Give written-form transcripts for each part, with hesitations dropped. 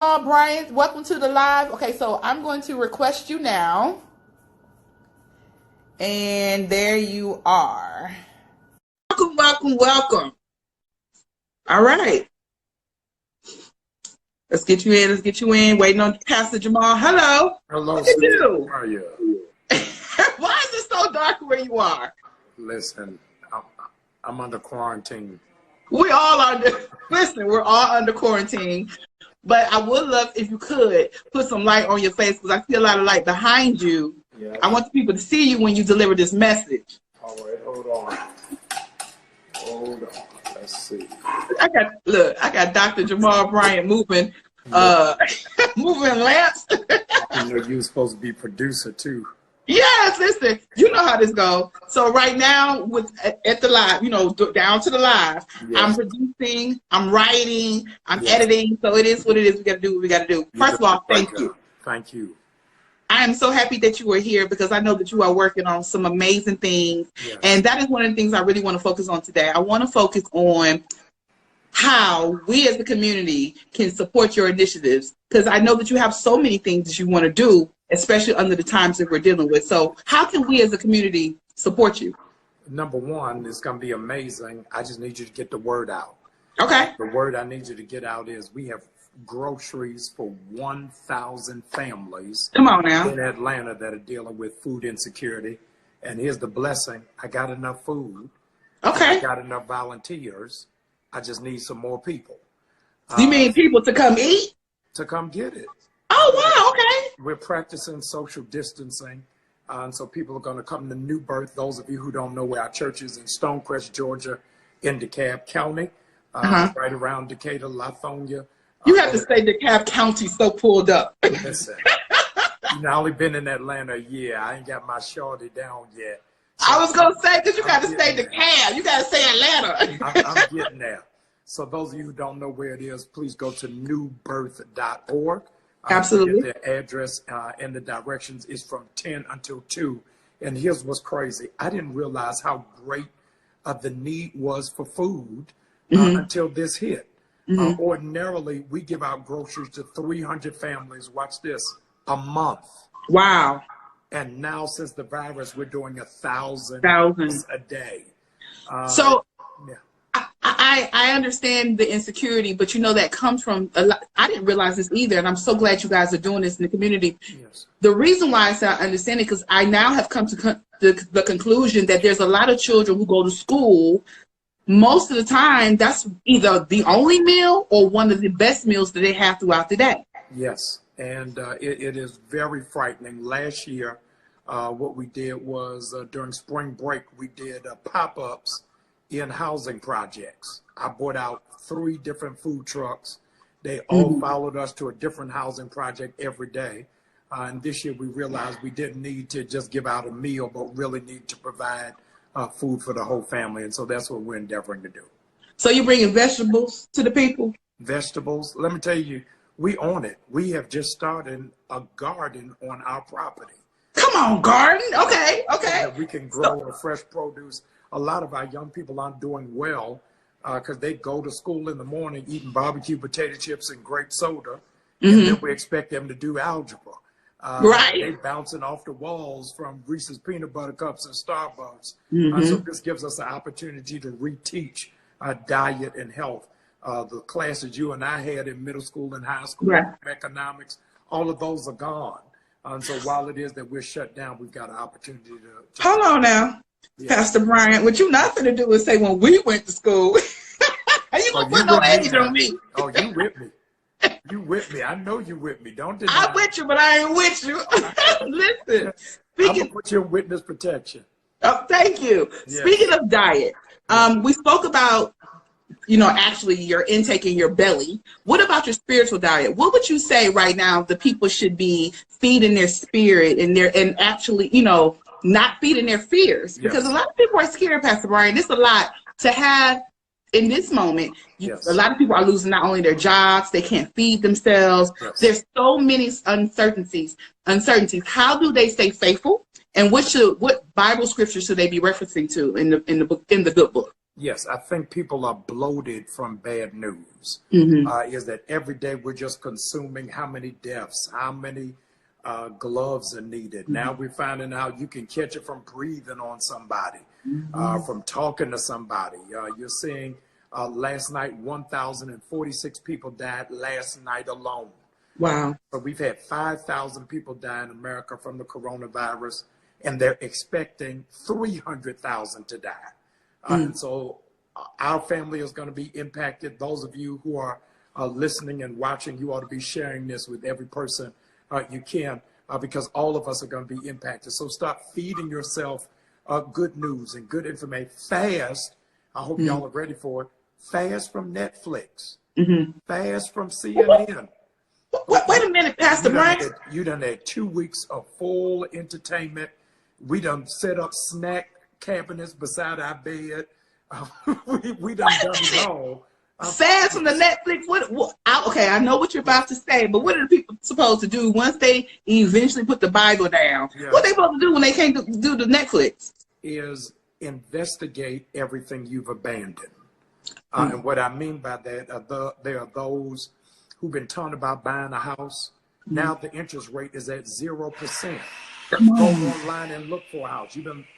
Brian, welcome to the live. Okay, so I'm going to request you now. And there you are. Welcome, welcome, welcome. All right. Let's get you in. Let's get you in. Waiting on Pastor Jamal. Hello. Hello, What you do? how are you? Why is it so dark where you are? Listen, I'm under quarantine. We all under, listen, we're all under quarantine. But I would love if you could put some light on your face because I see a lot of light behind you. Yeah. I want the people to see you when you deliver this message. All right, hold on. Hold on. Let's see. I got Dr. Jamal Bryant moving moving lamps. You know you're supposed to be producer too. Yes, listen, you know how this goes. So right now, at the live, down to the live, yes. I'm producing, I'm writing, I'm editing. So it is what it is. We got to do what we got to do. First of all, thank you. Thank you. I am so happy that you are here because I know that you are working on some amazing things. Yes. And that is one of the things I really want to focus on today. I want to focus on how we as a community can support your initiatives because I know that you have so many things that you want to do, especially under the times that we're dealing with. So how can we as a community support you? Number one, it's going to be amazing. I just need you to get the word out. Okay. The word I need you to get out is we have groceries for 1,000 families. Come on now. In Atlanta that are dealing with food insecurity. And here's the blessing. I got enough food. Okay. I got enough volunteers. I just need some more people. You mean people to come eat? To come get it. Oh, wow, okay. We're practicing social distancing. And so people are going to come to New Birth. Those of you who don't know where our church is in Stonecrest, Georgia, in DeKalb County, right around Decatur, Lithonia. You have to say DeKalb County so pulled up. Listen, I've only been in Atlanta a year. I ain't got my shorty down yet. So I was going to say, because you got to say DeKalb. You got to say Atlanta. I'm getting there. So those of you who don't know where it is, please go to newbirth.org. Absolutely. The address and the directions is from 10 until 2. And here's what's crazy. I didn't realize how great the need was for food until this hit. Ordinarily, we give out groceries to 300 families, watch this, a month. Wow. And now since the virus, we're doing 1,000 a day. So I understand the insecurity, but that comes from a lot. I didn't realize this either, and I'm so glad you guys are doing this in the community. Yes. The reason why I say I understand it because I now have come to the conclusion that there's a lot of children who go to school. Most of the time, that's either the only meal or one of the best meals that they have throughout the day. Yes, and it is very frightening. Last year, what we did was during spring break, we did pop-ups in housing projects. I brought out 3 different food trucks. They all followed us to a different housing project every day. And this year we realized we didn't need to just give out a meal, but really need to provide food for the whole family. And so that's what we're endeavoring to do. So you're bringing vegetables to the people? Vegetables. Let me tell you, we own it. We have just started a garden on our property. Come on, garden. Okay, okay. So we can grow fresh produce. A lot of our young people aren't doing well because they go to school in the morning eating barbecue potato chips and grape soda, and then we expect them to do algebra. Right. They bouncing off the walls from Reese's peanut butter cups and Starbucks. So this gives us the opportunity to reteach diet and health. The classes you and I had in middle school and high school, economics, all of those are gone. And so while it is that we're shut down, we've got an opportunity to hold on now. Yeah. Pastor Bryant, what you not gonna do is say when we went to school. You gonna put no age on me. Oh, you with me. You with me. I know you with me. Don't deny. I'm with you, but I ain't with you. Listen. I'm gonna put you in witness protection. Oh, thank you. Yes. Speaking of diet, we spoke about, actually your intake in your belly. What about your spiritual diet? What would you say right now the people should be feeding their spirit and actually, not feeding their fears? Because a lot of people are scared, Pastor Brian. It's a lot to have in this moment. A lot of people are losing not only their jobs, they can't feed themselves. There's so many uncertainties. How do they stay faithful? And what Bible scripture should they be referencing to in the good book? Yes, I think people are bloated from bad news. Is that every day we're just consuming how many deaths, how many gloves are needed. Now we're finding out you can catch it from breathing on somebody, from talking to somebody. You're seeing last night 1,046 people died last night alone. Wow. So we've had 5,000 people die in America from the coronavirus, and they're expecting 300,000 to die. And so our family is going to be impacted. Those of you who are listening and watching, you ought to be sharing this with every person you can, because all of us are going to be impacted. So start feeding yourself good news and good information. Fast. I hope y'all are ready for it. Fast from Netflix. Fast from CNN. Wait a minute, Pastor Brian. You done had 2 weeks of full entertainment. We done set up snack cabinets beside our bed. we done it all. Fast from the Netflix. Okay, I know what you're about to say, but what are the people supposed to do once they eventually put the Bible down? Yeah. What are they supposed to do when they can't do the Netflix? Is investigate everything you've abandoned. And what I mean by that, there are those who've been talking about buying a house. Now the interest rate is at 0%. Go online and look for a house.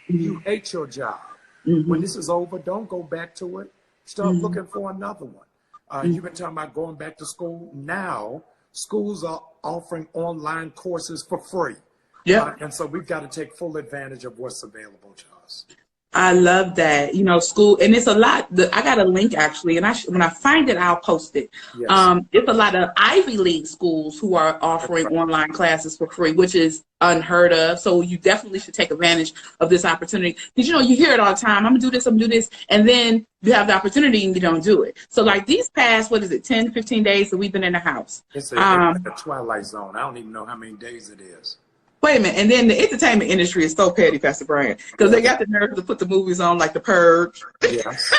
You hate your job. When this is over, don't go back to it. Start looking for another one. You've been talking about going back to school. Now schools are offering online courses for free. Yeah. And so we've got to take full advantage of what's available to us. I love that. School, and it's a lot. I got a link actually, and when I find it, I'll post it. Yes. It's a lot of Ivy League schools who are offering online classes for free, which is unheard of. So you definitely should take advantage of this opportunity. Because you hear it all the time. I'm gonna do this, and then you have the opportunity and you don't do it. So like these past, 10, 15 days that we've been in the house. It's a twilight zone. I don't even know how many days it is. Wait a minute, and then the entertainment industry is so petty, Pastor Brian, because they got the nerve to put the movies on like The Purge. Yes.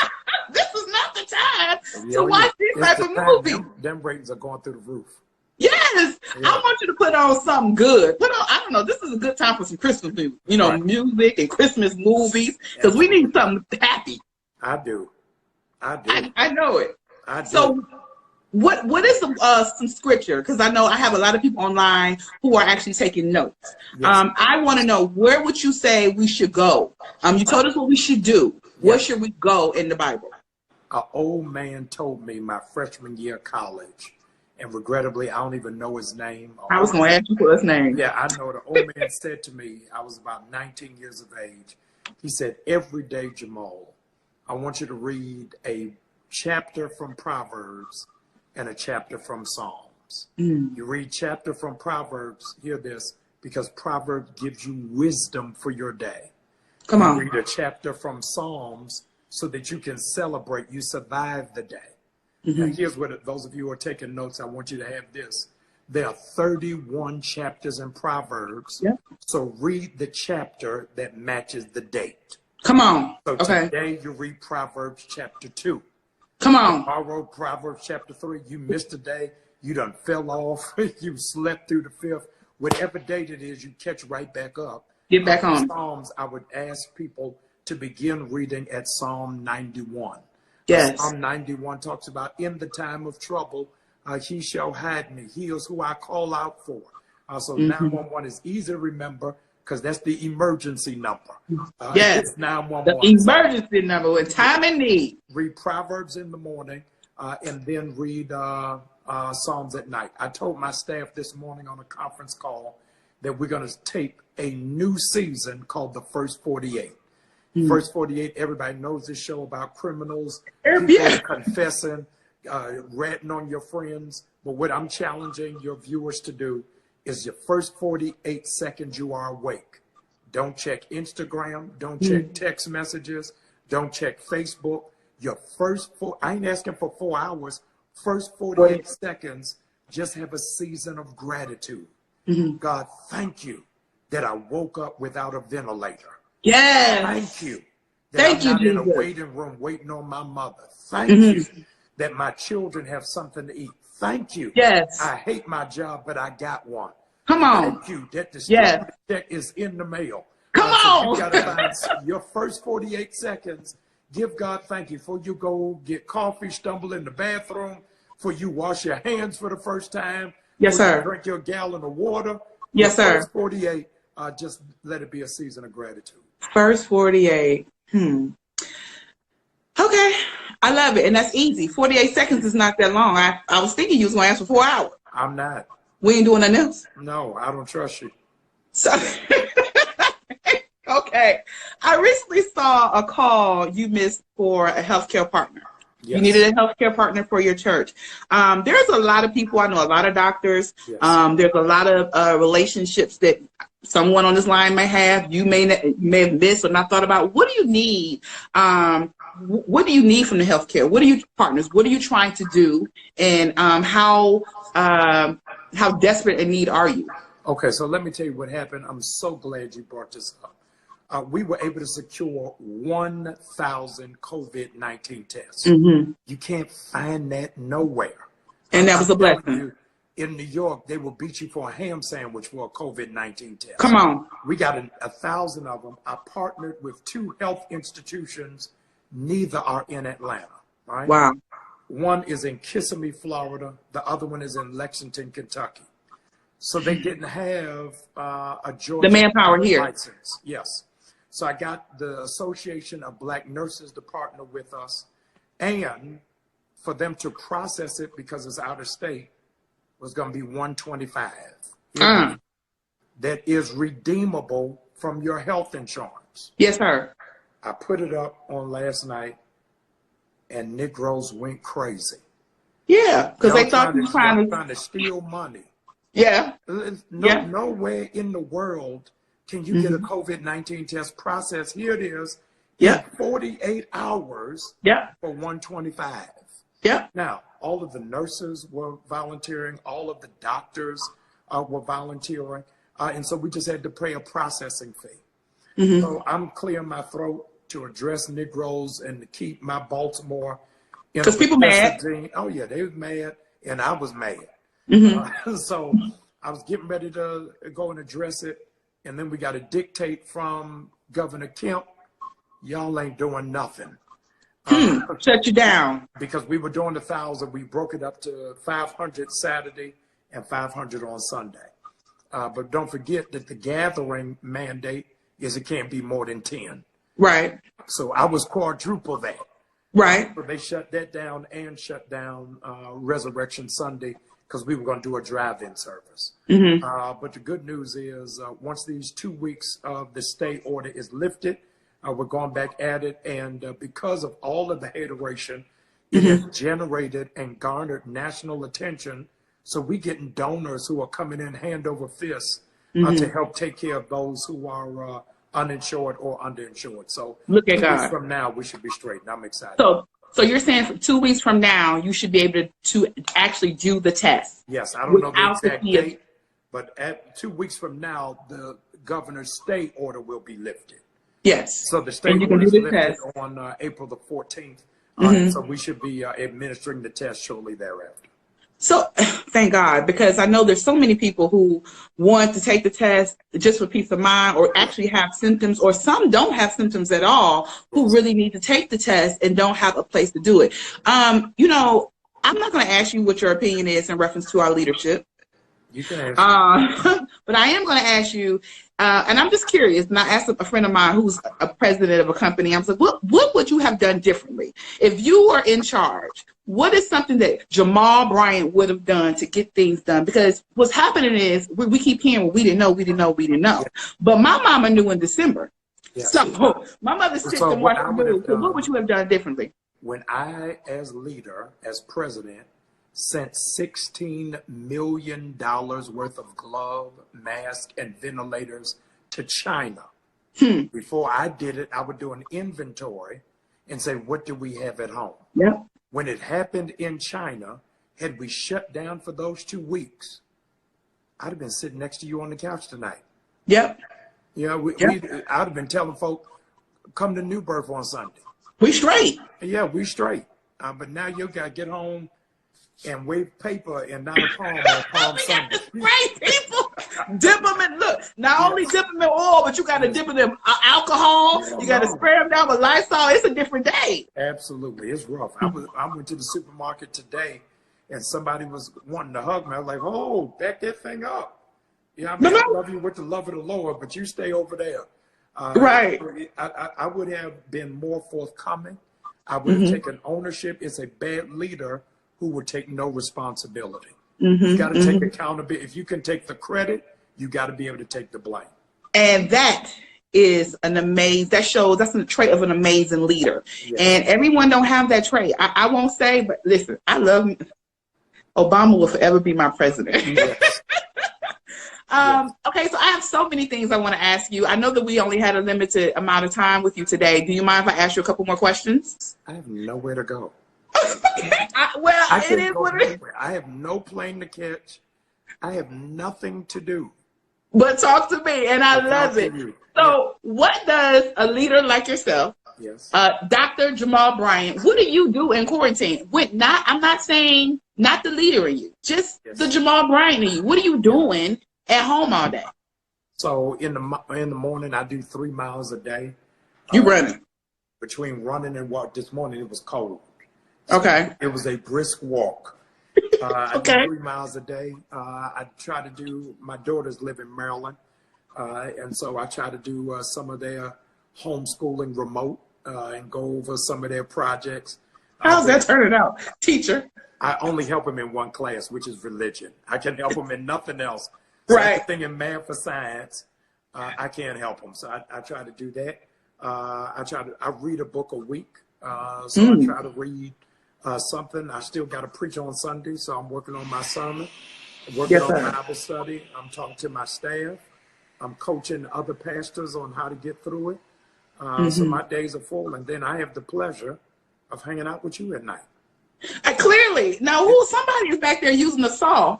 This is not the time to watch this type of movie. Them ratings are going through the roof. Yes, yeah. I want you to put on something good. I don't know, this is a good time for some Christmas music, music and Christmas movies, because we need something happy. I do. I know it. I do. So, what is some scripture? Because I know I have a lot of people online who are actually taking notes. Yes. I want to know, where would you say we should go? You told us what we should do. Where should we go in the Bible? An old man told me my freshman year of college, and regrettably, I don't even know his name. I was going to ask you for his name. Yeah, I know. The old man said to me, I was about 19 years of age. He said, every day, Jamal, I want you to read a chapter from Proverbs and a chapter from Psalms. You read chapter from Proverbs, hear this, because Proverbs gives you wisdom for your day. Come on. Read a chapter from Psalms so that you can celebrate, you survive the day. Now here's what, those of you who are taking notes, I want you to have this. There are 31 chapters in Proverbs. Yep. So read the chapter that matches the date. Come on. So today you read Proverbs chapter 2. Come on. Tomorrow, Proverbs chapter 3, you missed a day, you done fell off, you slept through the fifth. Whatever date it is, you catch right back up. Get back on. Psalms, I would ask people to begin reading at Psalm 91. Yes. Psalm 91 talks about, in the time of trouble, he shall hide me. He is who I call out for. So 911 is easy to remember, because that's the emergency number. Yes, it's 911. The emergency number with time and need. Read Proverbs in the morning, and then read Psalms at night. I told my staff this morning on a conference call that we're going to tape a new season called The First 48. First 48, everybody knows this show about criminals, people confessing, ratting on your friends. But what I'm challenging your viewers to do is your first 48 seconds you are awake. Don't check Instagram. Don't check text messages. Don't check Facebook. Your first I ain't asking for 4 hours. First 48 seconds, just have a season of gratitude. God, thank you that I woke up without a ventilator. Yes. Thank you that I'm not in a waiting room waiting on my mother. Thank you that my children have something to eat. Thank you. Yes. I hate my job, but I got one. Come on. Thank you that the check is in the mail. Come on. So you got to find your first 48 seconds. give God thank you before you go get coffee, stumble in the bathroom, before you wash your hands for the first time. Yes, before you sir. drink your gallon of water. Yes, The sir. first 48, just let it be a season of gratitude. First 48. Okay. I love it. And that's easy. 48 seconds is not that long. I was thinking you was going to ask for 4 hours. I'm not. We ain't doing nothing else. No, I don't trust you. So, okay. I recently saw a call you missed for a healthcare partner. Yes. You needed a healthcare partner for your church. There's a lot of people, I know a lot of doctors. Yes. There's a lot of relationships that someone on this line may have. You may have missed or not thought about. What do you need? What do you need from the healthcare? What are you partners? What are you trying to do? And how desperate in need are you? Okay, so let me tell you what happened. I'm so glad you brought this up. We were able to secure 1,000 COVID-19 tests. Mm-hmm. You can't find that nowhere. And that was a I'm telling blessing. you, in New York, they will beat you for a ham sandwich for a COVID-19 test. Come on. We got 1,000 of them. I partnered with 2 health institutions. Neither are in Atlanta. Right? Wow. One is in Kissimmee, Florida. The other one is in Lexington, Kentucky. So they didn't have a Georgia The manpower here. license. Yes. So I got the Association of Black Nurses to partner with us, and for them to process it because it's out of state was going to be $125. That is redeemable from your health insurance. Yes, sir. I put it up on last night, and Negroes went crazy. Yeah, because they thought you were trying trying to. to steal money. Yeah. Nowhere in the world can you get a COVID-19 test process. Here it is. Yeah. In 48 hours. Yeah. For 125. Yeah. Now, all of the nurses were volunteering. All of the doctors were volunteering. And so we just had to pay a processing fee. So I'm clearing my throat to address Negroes and to keep my Baltimore. Because people mad. Oh, yeah, they was mad, and I was mad. So I was getting ready to go and address it, and then we got a dictate from Governor Kemp. Y'all ain't doing nothing. Shut you down. Because we were doing 1,000. We broke it up to 500 Saturday and 500 on Sunday. But don't forget that the gathering mandate is it can't be more than 10. Right. So I was quadruple that. Right. So they shut that down and shut down Resurrection Sunday because we were going to do a drive-in service. But the good news is once these 2 weeks of the stay order is lifted, we're going back at it. And because of all of the hateration, it has generated and garnered national attention. So we're getting donors who are coming in hand over fist to help take care of those who are uninsured or underinsured. So look at 2 God. weeks from now, we should be straight. And I'm excited. So you're saying for 2 weeks from now, you should be able to actually do the test. Yes, I don't know the without the exact fee. date, but at 2 weeks from now, the governor's stay order will be lifted. Yes. So the stay And you can order is do the lifted test. on April the 14th. So we should be administering the test shortly thereafter. So thank God, because I know there's so many people who want to take the test just for peace of mind or actually have symptoms, or some don't have symptoms at all who really need to take the test and don't have a place to do it. I'm not going to ask you what your opinion is in reference to our leadership. You can answer. But I am going to ask you, and I'm just curious, and I asked a friend of mine who's a president of a company, I was like, what would you have done differently? If you were in charge, what is something that Jamal Bryant would have done to get things done? Because what's happening is we keep hearing, well, we didn't know. But my mama knew in December. Yeah. So my mother sits So and what watches I the would have news. So what done- would you have done differently? When I, as leader, as president, sent $16 million worth of glove, mask, and ventilators to China. Before I did it, I would do an inventory and say, what do we have at home? Yep. When it happened in China, had we shut down for those 2 weeks, I'd have been sitting next to you on the couch tonight. Yep. I'd have been telling folk, come to New Birth on Sunday. We straight. Yeah, we straight. But now you got to get home and wave paper and not a palm on Palm Sunday. Right, people. Dip them in, look, not only dip them in oil, but you got to dip them in alcohol. You got to spray them down with Lysol. It's a different day. Absolutely. It's rough. I went to the supermarket today and somebody was wanting to hug me. I was like, oh, back that thing up. Yeah, I mean, I love you with the love of the Lord, but you stay over there. Right. I would have been more forthcoming. I would have taken ownership. It's a bad leader who would take no responsibility. You got to take accountability. If you can take the credit, you got to be able to take the blame. And that is that's a trait of an amazing leader. Yes. And everyone don't have that trait. I won't say, but listen, I love Obama will forever be my president. Yes. Okay, so I have so many things I want to ask you. I know that we only had a limited amount of time with you today. Do you mind if I ask you a couple more questions? I have nowhere to go. I have no plane to catch. I have nothing to do. But talk to me, and I love it. So what does a leader like yourself, Dr. Jamal Bryant, what do you do in quarantine? I'm not saying not the leader in you, just the Jamal Bryant in you. What are you doing at home all day? So in the morning, I do 3 miles a day. You running? Between running and walk. This morning it was cold. So it was a brisk walk. I do 3 miles a day. I try to do, my daughters live in Maryland, and so I try to do some of their homeschooling remote and go over some of their projects. How's that turning out, teacher? I only help them in one class, which is religion. I can help them in nothing else. So everything in math or science, I can't help them. So I try to do that. I read a book a week. So I try to read something. I still got to preach on Sunday, so I'm working on my sermon, working on Bible study. I'm talking to my staff. I'm coaching other pastors on how to get through it. So my days are full, and then I have the pleasure of hanging out with you at night. Clearly. Now, somebody is back there using a saw.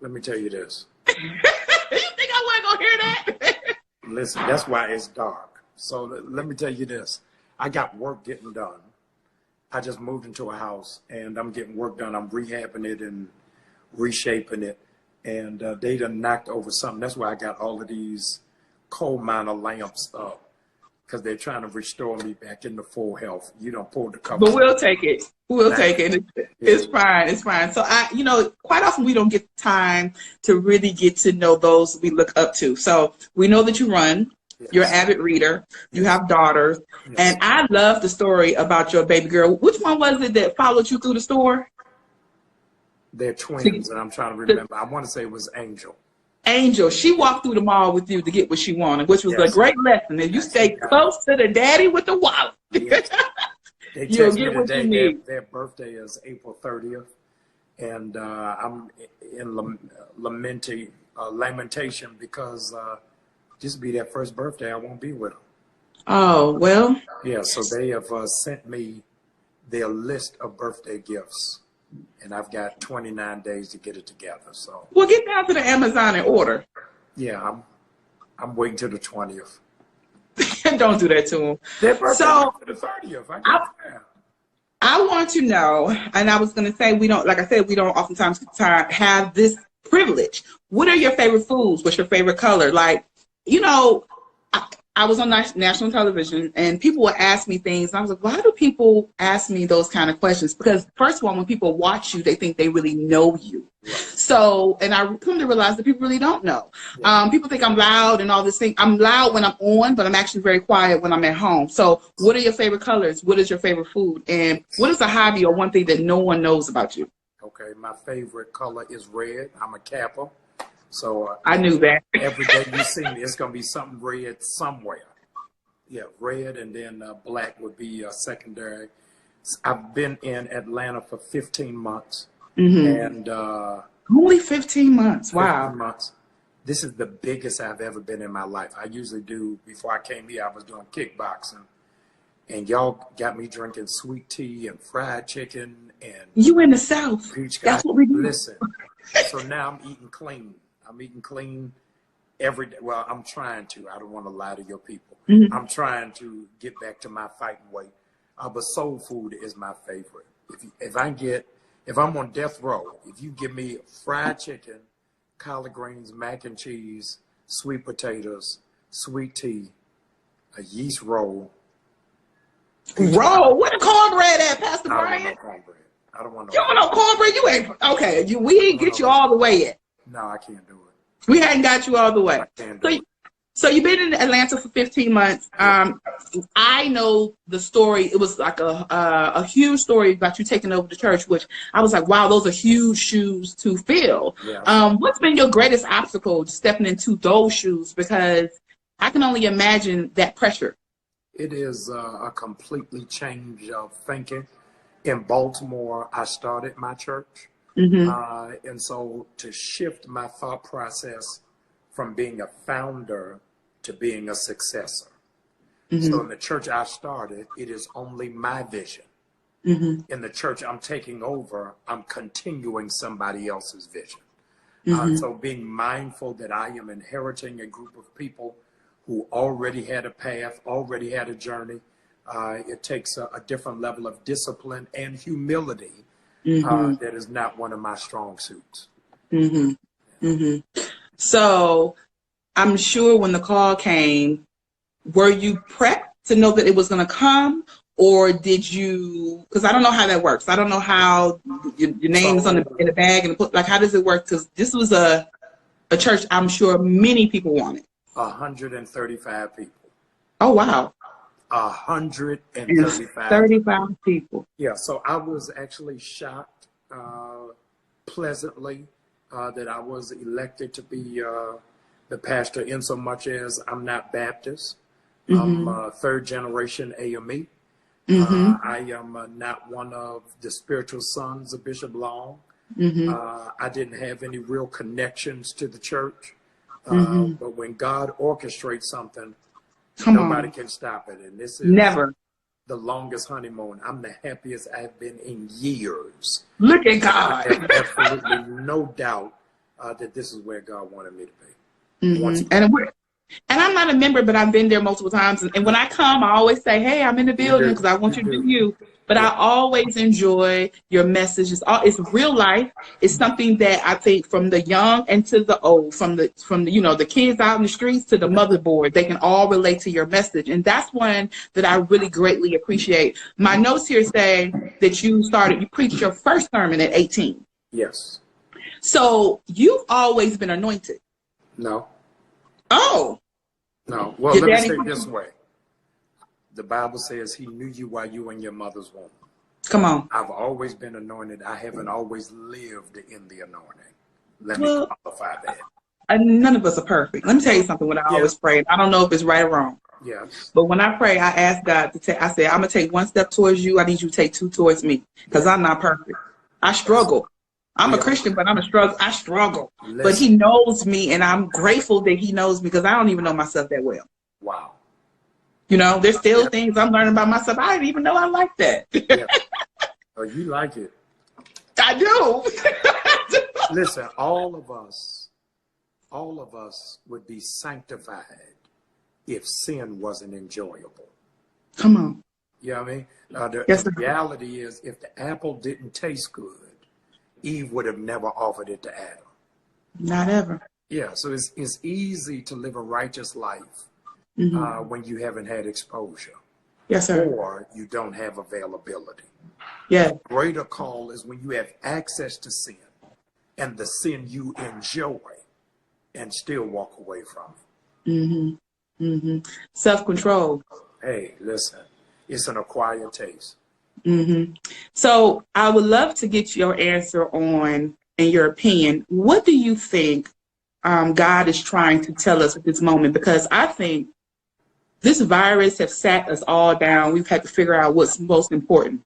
Let me tell you this. You think I wasn't going to hear that? Listen, that's why it's dark. So let me tell you this. I got work getting done. I just moved into a house, and I'm getting work done. I'm rehabbing it and reshaping it, and they done knocked over something. That's why I got all of these coal miner lamps up, because they're trying to restore me back into full health. You don't pull the cover. But we'll take it. We'll take it. It's fine. It's fine. So quite often we don't get time to really get to know those we look up to. So we know that you run. Yes. You're an avid reader. You have daughters. Yes. And I love the story about your baby girl. Which one was it that followed you through the store? They're twins, and I'm trying to remember. I want to say it was Angel. Angel, she walked through the mall with you to get what she wanted, which was a great lesson. If you stay close to the daddy with the wallet, you'll get what you need. Their birthday is April 30th, and I'm in lamentation because this will be their first birthday. I won't be with them. Oh, well. Yeah, so they have sent me their list of birthday gifts, and I've got 29 days to get it together. So. Well, get down to the Amazon and order. Yeah, I'm waiting till the 20th. Don't do that to them. Their birthday the 30th. I want to know, and I was going to say we don't oftentimes have this privilege. What are your favorite foods? What's your favorite color? Like, I was on national television, and people would ask me things. And I was like, why do people ask me those kind of questions? Because first of all, when people watch you, they think they really know you. Right. So, and I come to realize that people really don't know. Yeah. People think I'm loud and all this thing. I'm loud when I'm on, but I'm actually very quiet when I'm at home. So what are your favorite colors? What is your favorite food? And what is a hobby or one thing that no one knows about you? Okay, my favorite color is red. I'm a Kappa. So I knew that. Every day you see me, it's going to be something red somewhere. Yeah, red, and then black would be secondary. I've been in Atlanta for 15 months. And only 15 months. Wow. 15 months. This is the biggest I've ever been in my life. I usually do, before I came here, I was doing kickboxing. And y'all got me drinking sweet tea and fried chicken. And you in the South. That's what we do. Listen, so now I'm eating clean. I'm eating clean every day. Well, I'm trying to. I don't want to lie to your people. I'm trying to get back to my fighting weight. But soul food is my favorite. If I'm on death row, if you give me fried chicken collard greens, mac and cheese, sweet potatoes, sweet tea, a yeast roll. Roll? Where the cornbread at, Pastor I don't want Brian? no cornbread. I don't want no. You don't want no cornbread? You ain't okay. We didn't get you all the way yet. No, I can't do it. We hadn't got you all the way. I can't do it. So you've been in Atlanta for 15 months. I know the story. It was like a huge story about you taking over the church, which I was like, wow, those are huge shoes to fill. Yeah. What's been your greatest obstacle stepping into those shoes? Because I can only imagine that pressure. It is a completely change of thinking. In Baltimore, I started my church. Mm-hmm. And so to shift my thought process from being a founder to being a successor. Mm-hmm. So in the church I started, it is only my vision. Mm-hmm. In the church I'm taking over, I'm continuing somebody else's vision. Mm-hmm. So being mindful that I am inheriting a group of people who already had a path, already had a journey. It takes a different level of discipline and humility. That is not one of my strong suits. Mm-hmm. Mm-hmm. So I'm sure when the call came, were you prepped to know that it was going to come? Or did you, because I don't know how that works. I don't know how your name's in the bag and like, how does it work? Because this was a church I'm sure many people wanted. 135 people. Oh, wow. 135. 35 people. Yeah, so I was actually shocked pleasantly that I was elected to be the pastor, in so much as I'm not Baptist. I'm third generation AME. I am not one of the spiritual sons of Bishop Long. I didn't have any real connections to the church. But when God orchestrates something, nobody can stop it. And this is never the longest honeymoon. I'm the happiest I've been in years. Look at God. I have absolutely no doubt that this is where God wanted me to be. And I'm not a member, but I've been there multiple times. And when I come, I always say, hey, I'm in the building because I want you to do you. But I always enjoy your message. It's real life. It's something that I think from the young and to the old, from the the kids out in the streets to the motherboard, they can all relate to your message. And that's one that I really greatly appreciate. My notes here say that you preached your first sermon at 18. Yes. So you've always been anointed. No. Oh. No. Well, let me say it this way. The Bible says he knew you while you were in your mother's womb. Come on. I've always been anointed. I haven't always lived in the anointing. Let me qualify that. None of us are perfect. Let me tell you something when I always pray. I don't know if it's right or wrong. Yes. But when I pray, I ask God to take, I say, I'm going to take one step towards you. I need you to take two towards me because I'm not perfect. I struggle. I'm a Christian, but I struggle. Listen. But he knows me, and I'm grateful that he knows me because I don't even know myself that well. Wow. There's still things I'm learning about myself. I didn't even know I like that. Oh, you like it. I do. Listen, all of us would be sanctified if sin wasn't enjoyable. Come on. You know what I mean? The reality is, if the apple didn't taste good, Eve would have never offered it to Adam. Not ever. Yeah, so it's easy to live a righteous life when you haven't had exposure. Yes, sir. Or you don't have availability. Yeah. The greater call is when you have access to sin and the sin you enjoy and still walk away from it. Self-control. Hey, listen, it's an acquired taste. So I would love to get your answer on, in your opinion, what do you think God is trying to tell us at this moment? Because I think this virus has sat us all down. We've had to figure out what's most important.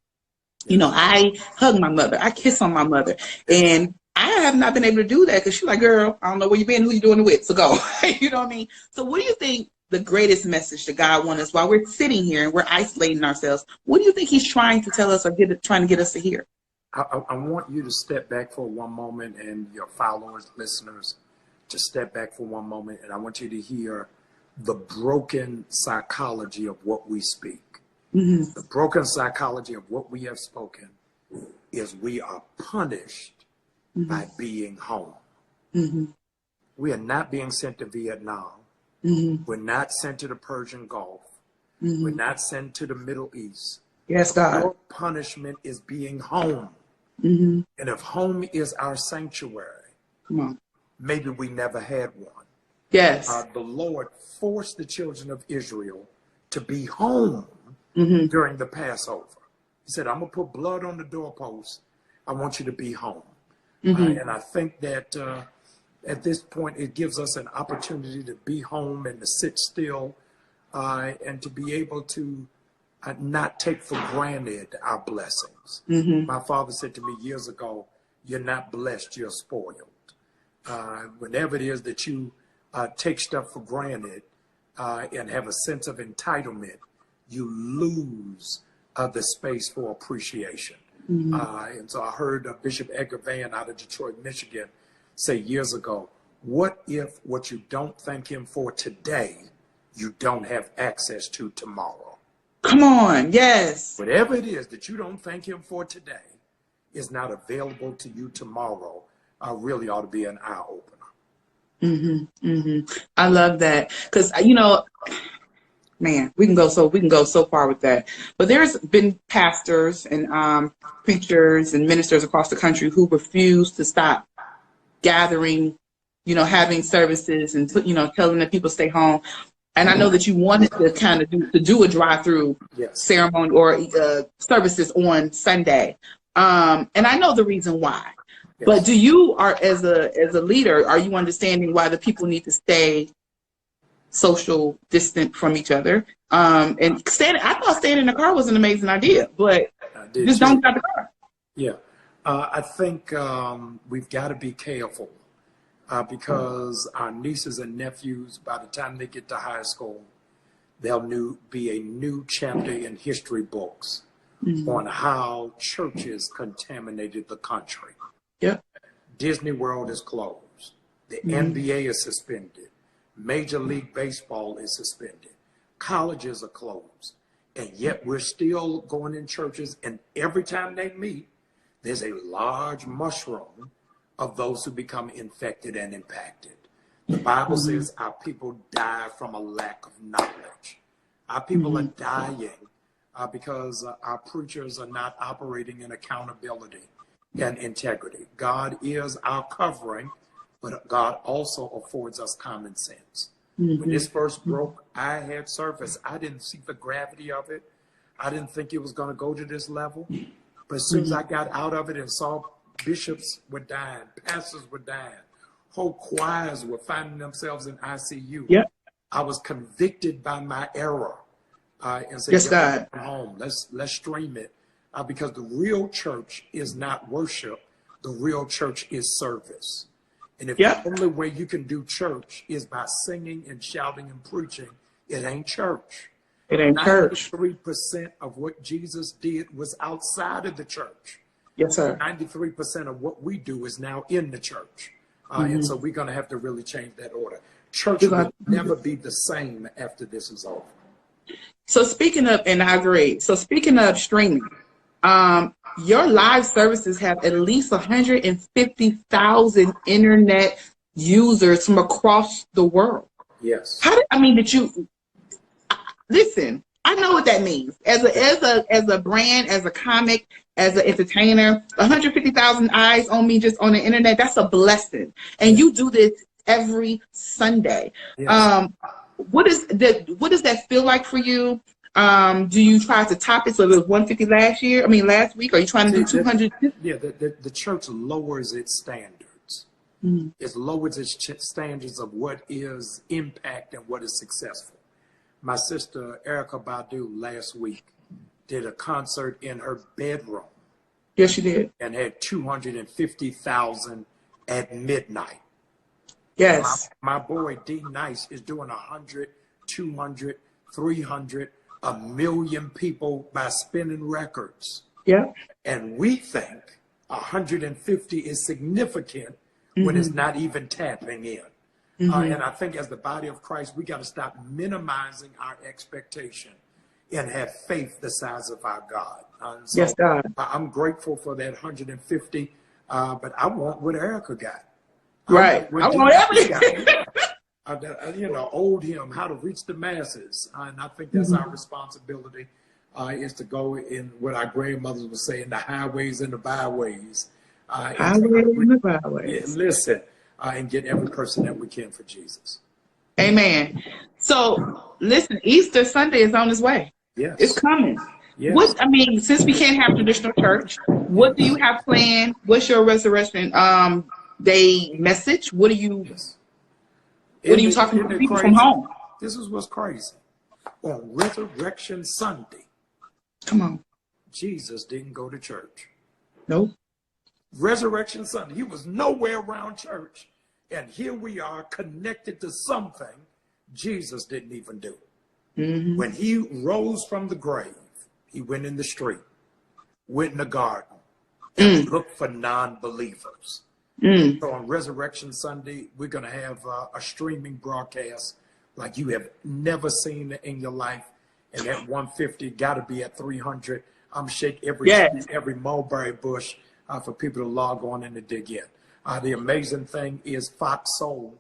I hug my mother. I kiss on my mother. And I have not been able to do that because she's like, girl, I don't know where you been, who you doing it with, so go. You know what I mean? So what do you think the greatest message that God wants us while we're sitting here and we're isolating ourselves? What do you think he's trying to tell us or trying to get us to hear? I want you to step back for one moment, and your followers, listeners, to step back for one moment, and I want you to hear the broken psychology of what we speak. The broken psychology of what we have spoken is we are punished by being home. We are not being sent to Vietnam. Mm-hmm. We're not sent to the Persian Gulf. Mm-hmm. We're not sent to the Middle East. Yes, God. Your punishment is being home. Mm-hmm. And if home is our sanctuary, Come on. maybe we never had one. Yes. The Lord forced the children of Israel to be home Mm-hmm. during the Passover. He said, I'm going to put blood on the doorpost. I want you to be home. Mm-hmm. And I think that at this point, it gives us an opportunity to be home and to sit still and to be able to not take for granted our blessings. Mm-hmm. My father said to me years ago, you're not blessed, you're spoiled. Whenever it is that you take stuff for granted and have a sense of entitlement, you lose the space for appreciation. Mm-hmm. And so I heard Bishop Edgar Van out of Detroit, Michigan, say years ago, what if what you don't thank him for today, you don't have access to tomorrow? Come on. Yes. Whatever it is that you don't thank him for today is not available to you tomorrow, really ought to be an eye opener. Mm-hmm. Mm-hmm. I love that. Because, man, we can go so far with that. But there's been pastors and preachers and ministers across the country who refuse to stop gathering, having services and telling the people stay home. And I know that you wanted to kind of do a drive-through Yes. ceremony or services on Sunday, and I know the reason why. Yes. But do you, as a leader, are you understanding why the people need to stay social distant from each other? And I thought staying in the car was an amazing idea, but just don't get out the car. Yeah. I think we've got to be careful because our nieces and nephews, by the time they get to high school, there'll be a new chapter in history books on how churches contaminated the country. Yeah. Disney World is closed. The NBA is suspended. Major League Baseball is suspended. Colleges are closed. And yet we're still going in churches, and every time they meet, there's a large mushroom of those who become infected and impacted. The Bible says our people die from a lack of knowledge. Our people are dying because our preachers are not operating in accountability and integrity. God is our covering, but God also affords us common sense. When this first broke, I had surface. I didn't see the gravity of it. I didn't think it was going to go to this level. But as soon as I got out of it and saw bishops were dying, pastors were dying, whole choirs were finding themselves in ICU. Yep. I was convicted by my error and said, Yes, God. Come home. Let's stream it because the real church is not worship. The real church is service. And if the only way you can do church is by singing and shouting and preaching, it ain't church. It ain't church. 93% of what Jesus did was outside of the church. Yes, sir. 93% of what we do is now in the church. And so we're going to have to really change that order. Church will never be the same after this is over. So speaking of, and I agree. So speaking of streaming, your live services have at least 150,000 internet users from across the world. Yes. Did you listen? I know what that means. As a brand, as a comic, as an entertainer, 150,000 eyes on me just on the internet. That's a blessing. And you do this every Sunday. Yes. What does that feel like for you? Do you try to top it? So it was 150 last week? Are you trying to do 200? Yeah, the church lowers its standards. It lowers its standards of what is impact and what is successful. My sister, Erica Badu, last week did a concert in her bedroom. Yes, she did. And had 250,000 at midnight. Yes. My boy, D Nice, is doing 100, 200, 300, 1 million people by spinning records. Yeah. And we think 150 is significant when it's not even tapping in. And I think as the body of Christ, we got to stop minimizing our expectation and have faith the size of our God. So yes, God. I'm grateful for that 150, but I want what Erica got. Right. I want everything. Owed him how to reach the masses. And I think that's our responsibility, is to go in what our grandmothers would say, in the highways and the byways. Listen, and get every person that we can for Jesus. Amen. So, listen, Easter Sunday is on its way. Yes. It's coming. Yes. Since we can't have traditional church, what do you have planned? What's your resurrection day message? What are you talking to people from home? This is what's crazy. On Resurrection Sunday, come on, Jesus didn't go to church. Nope. Resurrection Sunday, he was nowhere around church. And here we are connected to something Jesus didn't even do. Mm-hmm. When he rose from the grave, he went in the street, went in the garden, and looked for non-believers. So on Resurrection Sunday, we're going to have a streaming broadcast like you have never seen in your life. And at 150, got to be at 300. I'm shake every mulberry bush for people to log on and to dig in. The amazing thing is Fox Soul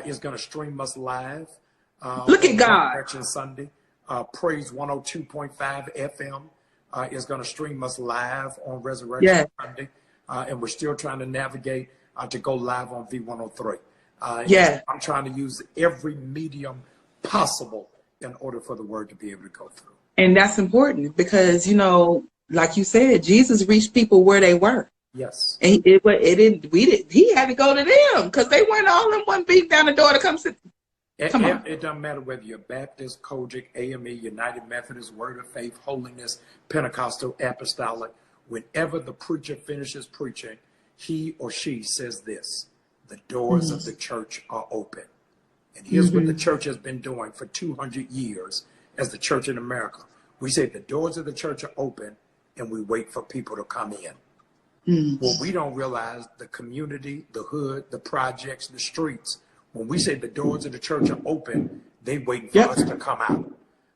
is going to stream us live. Look at God. Resurrection Sunday. Praise 102.5 FM is going to stream us live on Resurrection Sunday. And we're still trying to navigate to go live on V103. I'm trying to use every medium possible in order for the word to be able to go through. And that's important because, like you said, Jesus reached people where they were. Yes. And he had to go to them because they weren't all in one beat down the door to come sit. Come on. It doesn't matter whether you're Baptist, Kojic, AME, United Methodist, Word of Faith, Holiness, Pentecostal, Apostolic. Whenever the preacher finishes preaching, he or she says this: the doors of the church are open. And here's what the church has been doing for 200 years as the church in America. We say the doors of the church are open and we wait for people to come in. Well, we don't realize the community, the hood, the projects, the streets. When we say the doors of the church are open, they wait for us to come out.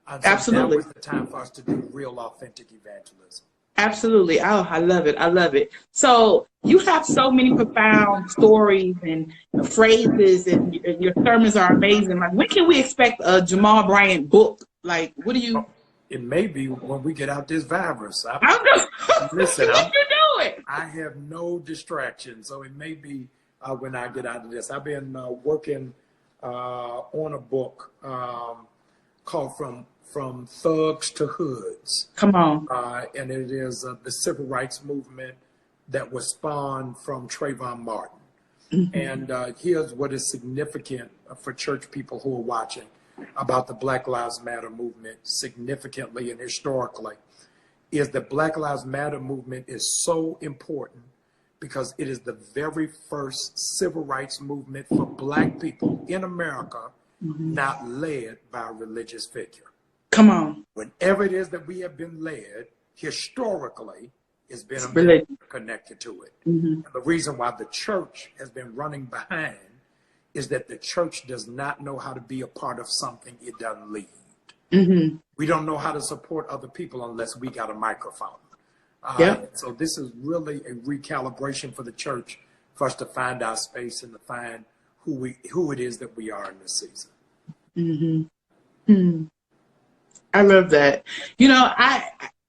And so absolutely. That was the time for us to do real authentic evangelism. Absolutely. Oh, I love it. I love it. So you have so many profound stories and phrases, and your sermons are amazing. Like, when can we expect a Jamal Bryant book? Like, what do you... It may be when we get out this virus. Listen, what you doing? I have no distractions, so it may be when I get out of this. I've been working on a book called From Thugs to Hoods. Come on. And it is the civil rights movement that was spawned from Trayvon Martin. And here's what is significant for church people who are watching about the Black Lives Matter movement, significantly and historically, is the Black Lives Matter movement is so important because it is the very first civil rights movement for Black people in America, not led by a religious figure. Come on. Whenever it is that we have been led, historically, it's been a religion connected to it. And the reason why the church has been running behind is that the church does not know how to be a part of something it doesn't lead. We don't know how to support other people unless we got a microphone. So this is really a recalibration for the church for us to find our space and to find who it is that we are in this season. I love that.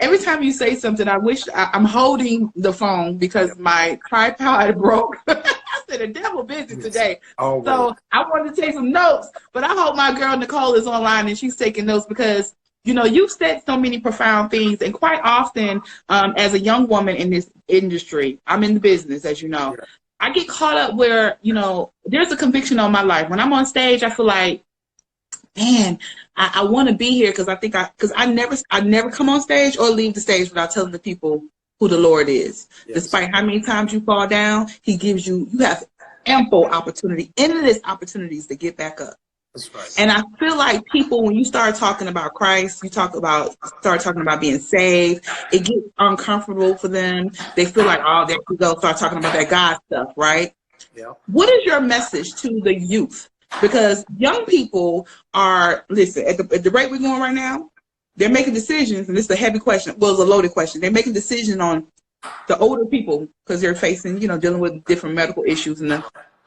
Every time you say something, I wish I'm holding the phone because my tripod broke. I said, the devil busy today. Always. So I wanted to take some notes, but I hope my girl Nicole is online and she's taking notes because, you've said so many profound things. And quite often, as a young woman in this industry, I'm in the business, as you know, I get caught up where, there's a conviction on my life. When I'm on stage, I feel like, man, I want to be here because I never come on stage or leave the stage without telling the people who the Lord is. Despite how many times you fall down, you have ample opportunity, endless opportunities to get back up. That's right. And I feel like people, when you start talking about Christ, start talking about being saved, it gets uncomfortable for them. They feel like, oh, there we go, start talking about that God stuff, right? Yeah. What is your message to the youth? Because young people are, listen, at the rate we're going right now, they're making decisions, and this is a heavy question. Well, it's a loaded question. They're making decisions on the older people, because they're facing, dealing with different medical issues and the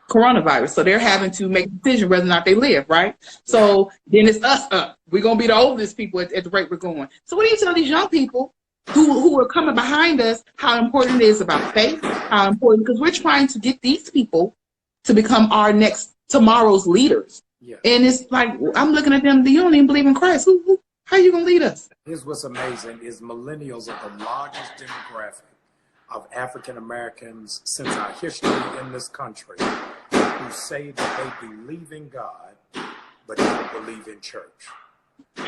coronavirus. So they're having to make a decision whether or not they live, right? So then it's us up. We're going to be the oldest people at the rate we're going. So what do you tell these young people who are coming behind us how important it is about faith, how important, because we're trying to get these people to become our tomorrow's leaders. Yeah. And it's like, I'm looking at them, you don't even believe in Christ. How are you going to lead us? Here's what's amazing is millennials are the largest demographic of African Americans since our history in this country who say that they believe in God, but don't believe in church.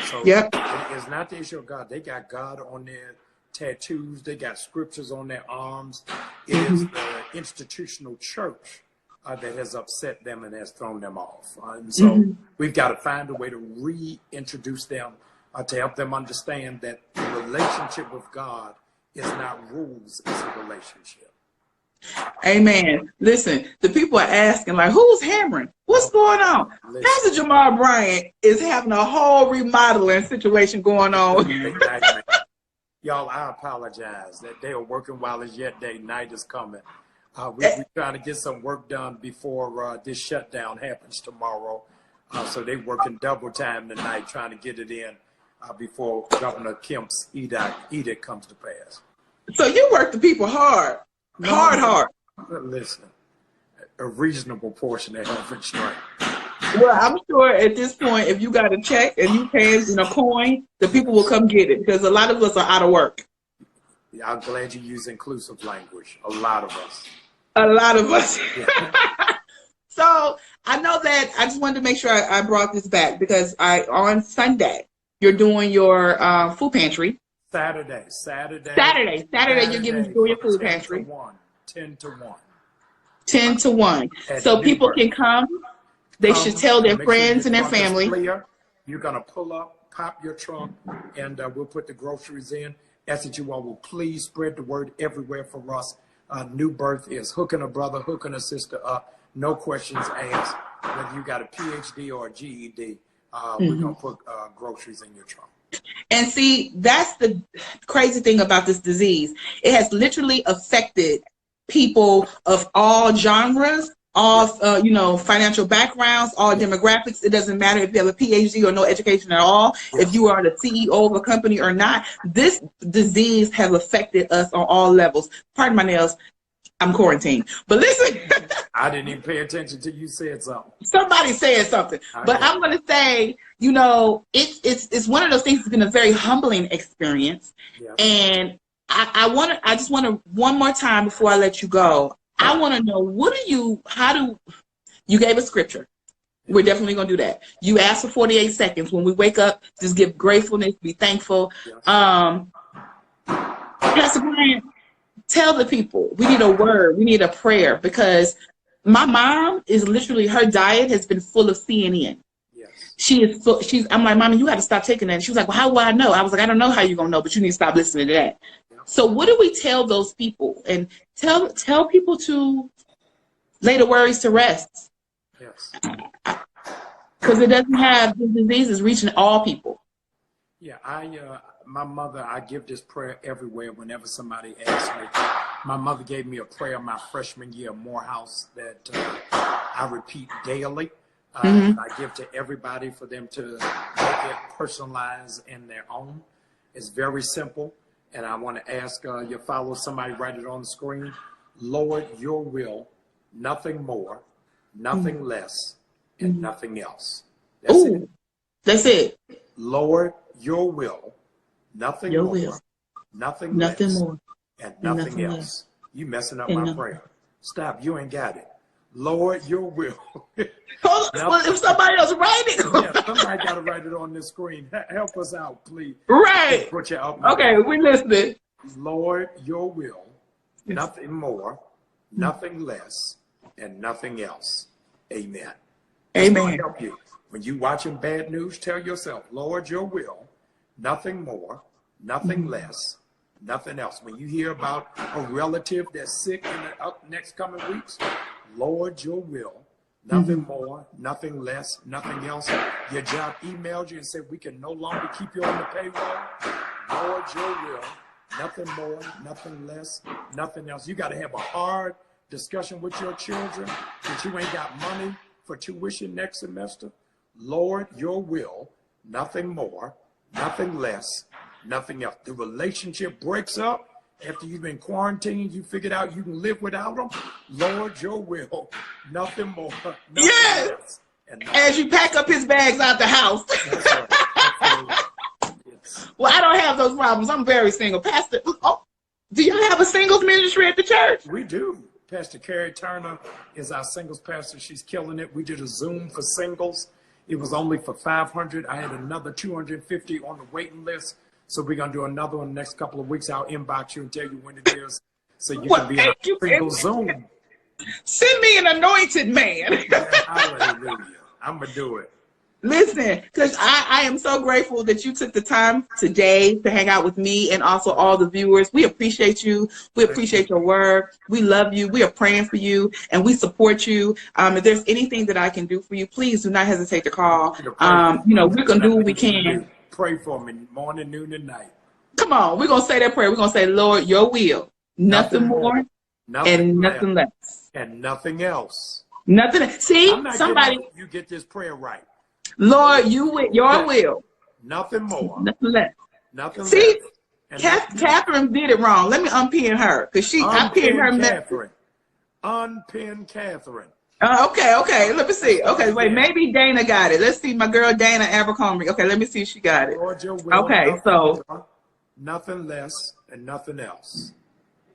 So it's not the issue of God. They got God on their tattoos. They got scriptures on their arms. It is the institutional church that has upset them and has thrown them off. And so we've got to find a way to reintroduce them to help them understand that the relationship with God is not rules, it's a relationship. Amen. Listen, the people are asking, like, who's hammering? What's going on? Pastor Jamar Bryant is having a whole remodeling situation going on. Y'all, I apologize that they are working while it's yet day. Night is coming. We're trying to get some work done before this shutdown happens tomorrow. So they're working double time tonight trying to get it in before Governor Kemp's edict comes to pass. So you work the people hard. Hard. Listen, a reasonable portion of health and strength. Well, I'm sure at this point, if you got a check and you pay in a coin, the people will come get it because a lot of us are out of work. Yeah, I'm glad you use inclusive language. A lot of us. A lot of us. Yeah. So I know that I just wanted to make sure I brought this back because on Sunday, you're doing your food pantry. Saturday, you're doing your food pantry. 10 to 1. 10 to 1. So people can come. They should tell their friends and their family. You're going to pull up, pop your trunk, and we'll put the groceries in. Ask that you all will please spread the word everywhere for us. New Birth is hooking a brother, hooking a sister up. No questions asked. Whether you got a PhD or a GED, we're going to put groceries in your trunk. And see, that's the crazy thing about this disease. It has literally affected people of all genres, all financial backgrounds, all demographics. It doesn't matter if you have a PhD or no education at all, if you are the CEO of a company or not. This disease has affected us on all levels. Pardon my nails. I'm quarantined. But listen. I didn't even pay attention till you said something. Somebody said something. But I'm going to say, it's one of those things that's been a very humbling experience. Yeah. And I just want to, one more time before I let you go, I want to know, you gave a scripture. We're definitely going to do that. You asked for 48 seconds. When we wake up, just give gratefulness, be thankful. Yes. Pastor Brian, tell the people, we need a word, we need a prayer, because my mom is literally, her diet has been full of CNN. Yes. I'm like, Mommy, you got to stop taking that. And she was like, well, how will I know? I was like, I don't know how you're going to know, but you need to stop listening to that. Yeah. So what do we tell those people? And tell people to lay the worries to rest. Yes. Because it doesn't have, the disease is reaching all people. Yeah, my mother, I give this prayer everywhere whenever somebody asks me. My mother gave me a prayer my freshman year at Morehouse that I repeat daily. I give to everybody for them to make it personalized in their own. It's very simple. And I want to ask your followers, somebody write it on the screen. Lord, your will, nothing more, nothing less, and nothing else. That's it. That's it. Lord, your will, nothing more, nothing less, more, and nothing else. Less. You messing up my prayer. Stop. You ain't got it. Lord, your will. If somebody else write it. Yeah, somebody got to write it on this screen. Help us out, please. Right. Put you up. Okay, we listening. Lord, your will, nothing more, nothing less, and nothing else. Amen. Amen. Help you. When you watching bad news, tell yourself, Lord, your will, nothing more, nothing less, nothing else. When you hear about a relative that's sick in the next coming weeks, Lord, your will, nothing more, nothing less, nothing else. Your job emailed you and said, we can no longer keep you on the payroll. Lord, your will, Nothing more, nothing less, nothing else. You got to have a hard discussion with your children that you ain't got money for tuition next semester. Lord, your will, nothing more, nothing less, nothing else. The relationship breaks up after you've been quarantined. You figured out you can live without them. Lord, your will, nothing more, nothing Yes. less. And As you pack up his bags out the house. that's right. Absolutely. Yes. Well, I don't have those problems. I'm very single. Pastor, do y'all have a singles ministry at the church? We do. Pastor Carrie Turner is our singles pastor. She's killing it. We did a Zoom for singles. It was only for 500. I had another 250 on the waiting list. So we're going to do another one the next couple of weeks. I'll inbox you and tell you when it is so you can be on a single Zoom. Send me an anointed man. Hallelujah. I'm going to do it. Listen, because I am so grateful that you took the time today to hang out with me and also all the viewers. We appreciate you. We appreciate your work. We love you. We are praying for you, and we support you. If there's anything that I can do for you, please do not hesitate to call. You know, we're going to do what we can. Pray for me morning, noon, and night. Come on. We're going to say that prayer. We're going to say, Lord, your will. Nothing more and nothing less. And nothing else. Nothing. See, I'm not somebody. giving you get this prayer right. Lord, your will. Nothing more. Nothing less. Nothing See, less. Catherine did it wrong. Let me unpin her because I pinned her. Catherine. Unpin Catherine. Okay. Let me see. Okay, wait. Maybe Dana got it. Let's see. My girl Dana Abercrombie. Okay, let me see if she got it. Lord, your will, Okay, nothing less and nothing else.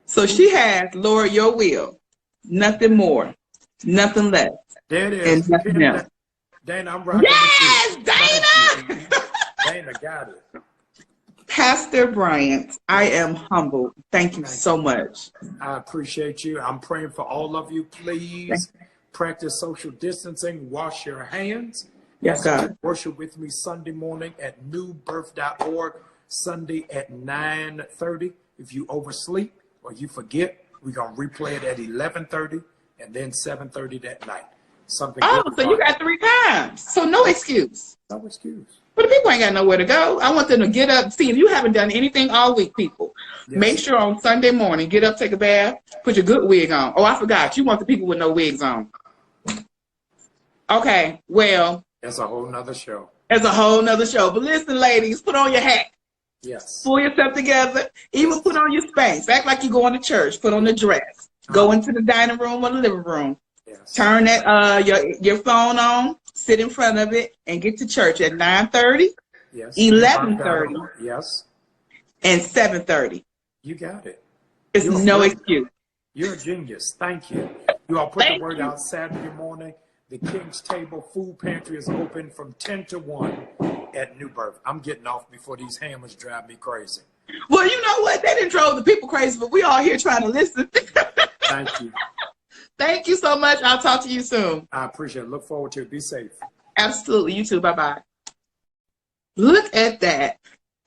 So she has Lord, your will, nothing more, nothing less, There it is. and nothing else. Dana, I'm rocking Yes, with you. Dana. Dana got it. Pastor Bryant, I am humbled. Thank you so much. I appreciate you. I'm praying for all of you. Please practice social distancing. Wash your hands. Yes, God. Worship with me Sunday morning at newbirth.org, Sunday at 9:30. If you oversleep or you forget, we're going to replay it at 11:30 and then 7:30 that night. Something. Oh, so you got 3 times. So no excuse. No excuse. But the people ain't got nowhere to go. I want them to get up. See, if you haven't done anything all week, people, make sure on Sunday morning, get up, take a bath, put your good wig on. Oh, I forgot. You want the people with no wigs on. Okay, well. That's a whole nother show. That's a whole nother show. But listen, ladies, put on your hat. Yes. Pull yourself together. Even put on your Spanx. Act like you're going to church. Put on the dress. Go into the dining room or the living room. Yes. Turn that your phone on, sit in front of it, and get to church at 9:30, Yes. 11:30, yes, and 7:30. You got it. There's no excuse. You're a genius. Thank you. You all put the word out Saturday morning. The King's Table Food Pantry is open from 10 to 1 at New Birth. I'm getting off before these hammers drive me crazy. Well, you know what? They didn't drove the people crazy, but we all here trying to listen. Thank you. Thank you so much. I'll talk to you soon. I appreciate it. Look forward to it. Be safe. Absolutely. You too. Bye-bye. Look at that.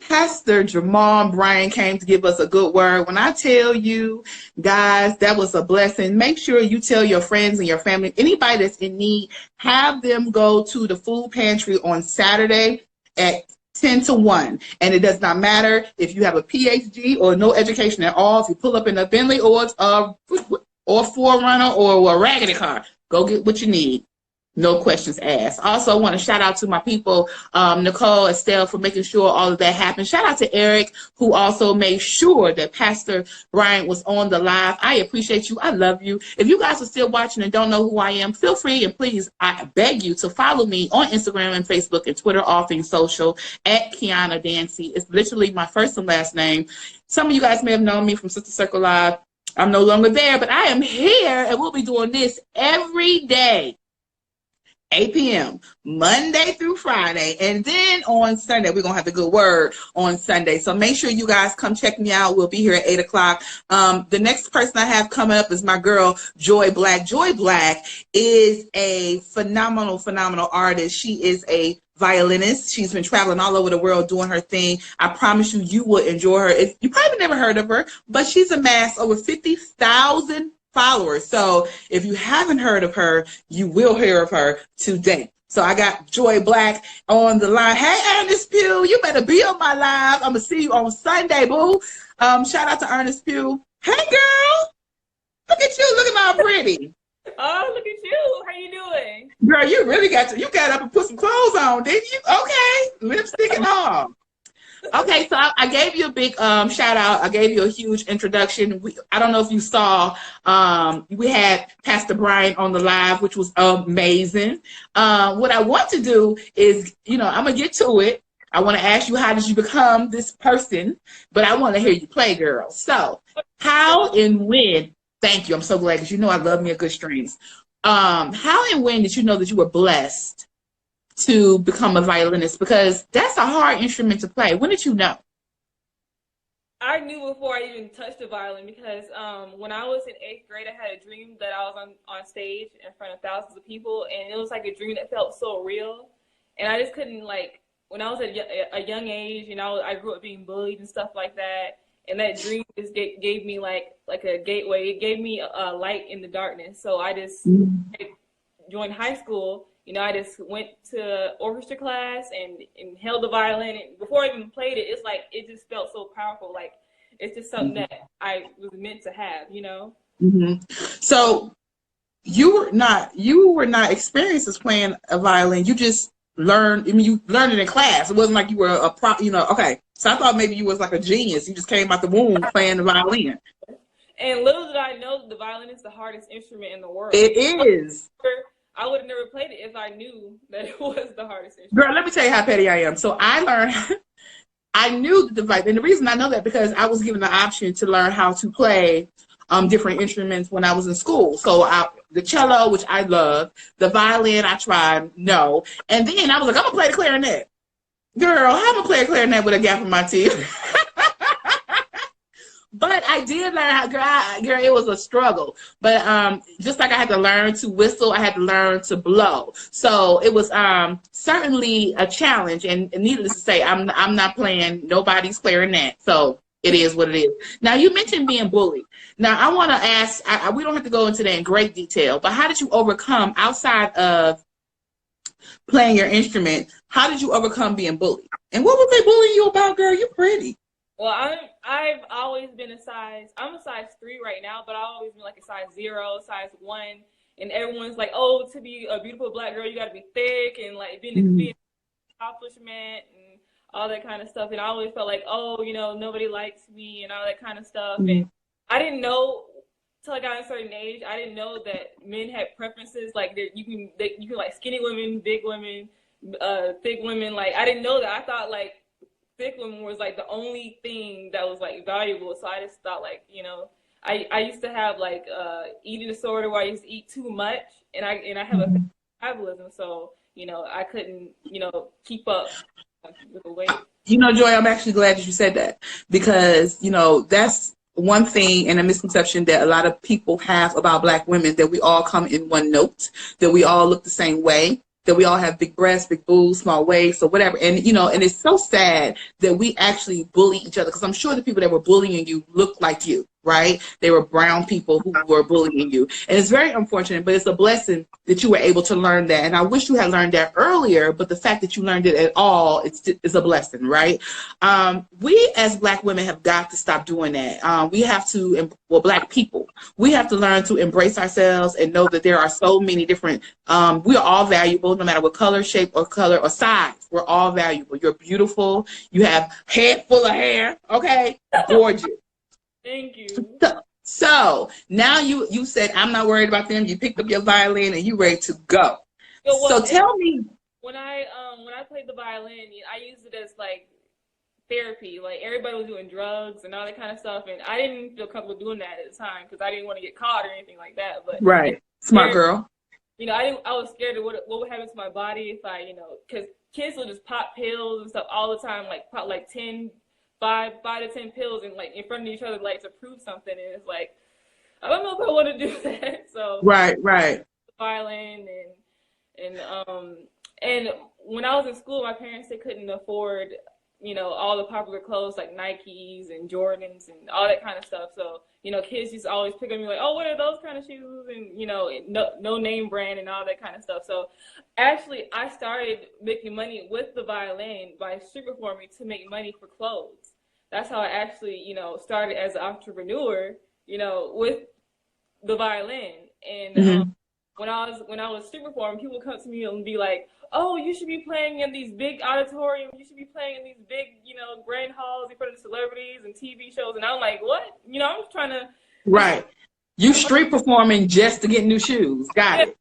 Pastor Jamal Bryan came to give us a good word. When I tell you, guys, that was a blessing. Make sure you tell your friends and your family, anybody that's in need, have them go to the food pantry on Saturday at 10 to 1. And it does not matter if you have a PhD or no education at all. If you pull up in a Bentley or Forerunner or a raggedy car, go get what you need. No questions asked. Also, I want to shout out to my people, Nicole, Estelle, for making sure all of that happened. Shout out to Eric, who also made sure that Pastor Bryant was on the live. I appreciate you. I love you. If you guys are still watching and don't know who I am, feel free and please, I beg you to follow me on Instagram and Facebook and Twitter, all things social, at Kiana Dancy. It's literally my first and last name. Some of you guys may have known me from Sister Circle Live. I'm no longer there, but I am here, and we'll be doing this every day. 8 p.m. Monday through Friday. And then on Sunday, we're going to have the good word on Sunday. So make sure you guys come check me out. We'll be here at 8 o'clock. The next person I have coming up is my girl, Joy Black. Joy Black is a phenomenal, phenomenal artist. She is a violinist. She's been traveling all over the world doing her thing. I promise you, you will enjoy her. You probably never heard of her, but she's amassed over 50,000 followers. So if you haven't heard of her, you will hear of her today. So I got Joy Black on the line. Hey, Ernest Pugh, you better be on my live. I'm going to see you on Sunday, boo. Shout out to Ernest Pugh. Hey, girl. Look at you looking all pretty. Oh, look at you. How you doing? Girl, you really you got up and put some clothes on, didn't you? Okay. Lipstick and all. Okay, so I gave you a big shout out. I gave you a huge introduction. I don't know if you saw, we had Pastor Brian on the live, which was amazing. What I want to do is, I'm going to get to it. I want to ask you, how did you become this person? But I want to hear you play, girl. So how and when, thank you. I'm so glad, because I love me a good strings. How and when did you know that you were blessed to become a violinist? Because that's a hard instrument to play. When did you know? I knew before I even touched the violin, because when I was in 8th grade, I had a dream that I was on stage in front of thousands of people, and it was like a dream that felt so real. And I just couldn't, when I was at a young age, I grew up being bullied and stuff like that. And that dream just gave me like a gateway. It gave me a light in the darkness. So I just joined high school. I just went to orchestra class and held the violin. And before I even played it, it's like it just felt so powerful. Like it's just something that I was meant to have. So you were not experienced as playing a violin. You just learned. You learned it in class. It wasn't like you were a prop. Okay. So I thought maybe you was like a genius. You just came out the womb playing the violin. And little did I know the violin is the hardest instrument in the world. It is. I would have never played it if I knew that it was the hardest instrument. Girl, let me tell you how petty I am. So I learned, I knew the violin. And the reason I know that, because I was given the option to learn how to play different instruments when I was in school. So the cello, which I love, the violin, I tried, no. And then I was like, I'm going to play the clarinet. Girl, how am I going to play a clarinet with a gap in my teeth? But I did learn how, girl, it was a struggle. But just like I had to learn to whistle, I had to learn to blow. So it was certainly a challenge. And needless to say, I'm not playing nobody's clarinet. So it is what it is. Now, you mentioned being bullied. Now, I want to ask, we don't have to go into that in great detail, but how did you overcome, outside of playing your instrument, how did you overcome being bullied? And what were they bullying you about, girl? You're pretty. Well, I've always been I'm a size 3 right now, but I've always been like a size 0, size 1. And everyone's like, oh, to be a beautiful black girl, you got to be thick and like be an accomplishment and all that kind of stuff. And I always felt like, oh, nobody likes me and all that kind of stuff. And I didn't know till I got a certain age. I didn't know that men had preferences. Like you can like skinny women, big women, thick women. Like I didn't know that. I thought like thick women was like the only thing that was like valuable. So I just thought like, I used to have like eating disorder where I used to eat too much, and I have a metabolism, so I couldn't keep up with the weight. Joy, I'm actually glad that you said that, because that's one thing and a misconception that a lot of people have about Black women, that we all come in one note, that we all look the same way, that we all have big breasts, big boobs, small waists, or whatever. And, and it's so sad that we actually bully each other, because I'm sure the people that were bullying you look like you, right? They were brown people who were bullying you. And it's very unfortunate, but it's a blessing that you were able to learn that. And I wish you had learned that earlier, but the fact that you learned it at all, it's a blessing, right? We as Black women have got to stop doing that. We have to, Black people, we have to learn to embrace ourselves and know that there are so many different, we are all valuable, no matter what color, shape, or color, or size. We're all valuable. You're beautiful. You have head full of hair. Okay? Gorgeous. Thank you. So now you said, I'm not worried about them. You picked up your violin and you ready to go. So tell me. When I played the violin, I used it as like therapy. Like everybody was doing drugs and all that kind of stuff, and I didn't feel comfortable doing that at the time because I didn't want to get caught or anything like that. But right, smart girl. I was scared of what would happen to my body if I, because kids will just pop pills and stuff all the time, like pop like 5 to 10 pills and like in front of each other, like to prove something. And it's like, I don't know if I want to do that. So right. Violin and when I was in school, my parents, they couldn't afford, all the popular clothes like Nikes and Jordans and all that kind of stuff. So, kids used to always pick on me like, oh, what are those kind of shoes? And, no name brand and all that kind of stuff. So actually I started making money with the violin by street performing to make money for clothes. that's how I actually, started as an entrepreneur, with the violin. And Mm-hmm. when I was street performing, people would come to me and be like, "Oh, you should be playing in these big auditoriums. You should be playing in these big, grand halls in front of celebrities and TV shows." And I'm like, "What? I'm just trying to." Right. You street performing just to get new shoes. Got it.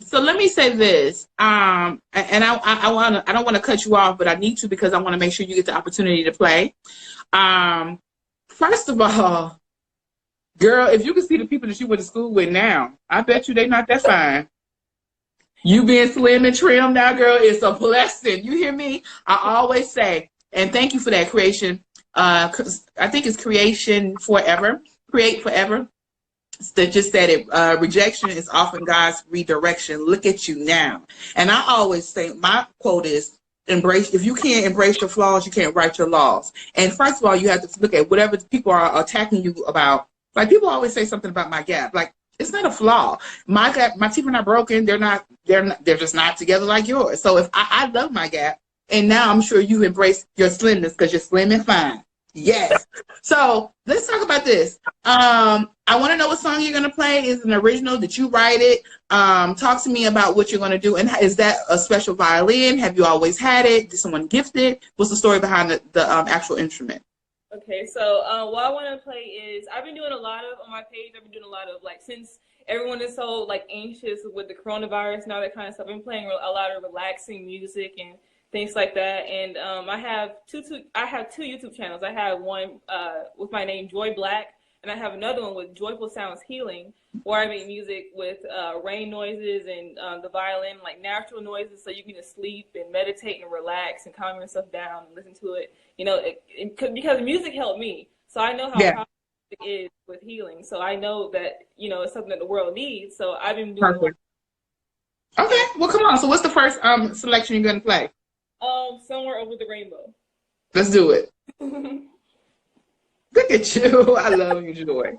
So let me say this. And I don't want to cut you off, but I need to because I want to make sure you get the opportunity to play. First of all, girl, if you can see the people that you went to school with now, I bet you they not that fine. You being slim and trim now, girl, is a blessing. You hear me? I always say, and thank you for that creation. I think it's creation forever. Create forever. That just said it. Rejection is often God's redirection. Look at you now. And I always say, my quote is, embrace. If you can't embrace your flaws, you can't write your laws. And first of all, you have to look at whatever people are attacking you about. Like, people always say something about my gap. Like, it's not a flaw. My gap, my teeth are not broken. They're just not together like yours. So if I love my gap, and now I'm sure you embrace your slimness because you're slim and fine. Yes. So let's talk about this. I want to know what song you're going to play. Is it an original? Did you write it? Talk to me about what you're going to do. And is that a special violin? Have you always had it? Did someone gift it? What's the story behind the actual instrument? Okay, so what I want to play is, I've been doing a lot of, on my page, I've been doing a lot of, like, since everyone is so, like, anxious with the coronavirus and all that kind of stuff, I've been playing a lot of relaxing music and things like that. And I have two YouTube channels. I have one with my name, Joy Black, and I have another one with Joyful Sounds Healing, where I make music with rain noises and the violin, like natural noises, so you can just sleep and meditate and relax and calm yourself down and listen to it. Because music helped me, so I know how powerful it is with healing. So I know that it's something that the world needs. So I've been doing. Perfect. Okay, well, come on. So what's the first selection you're gonna play? Somewhere Over the Rainbow. Let's do it. Look at you. I love you, Joy.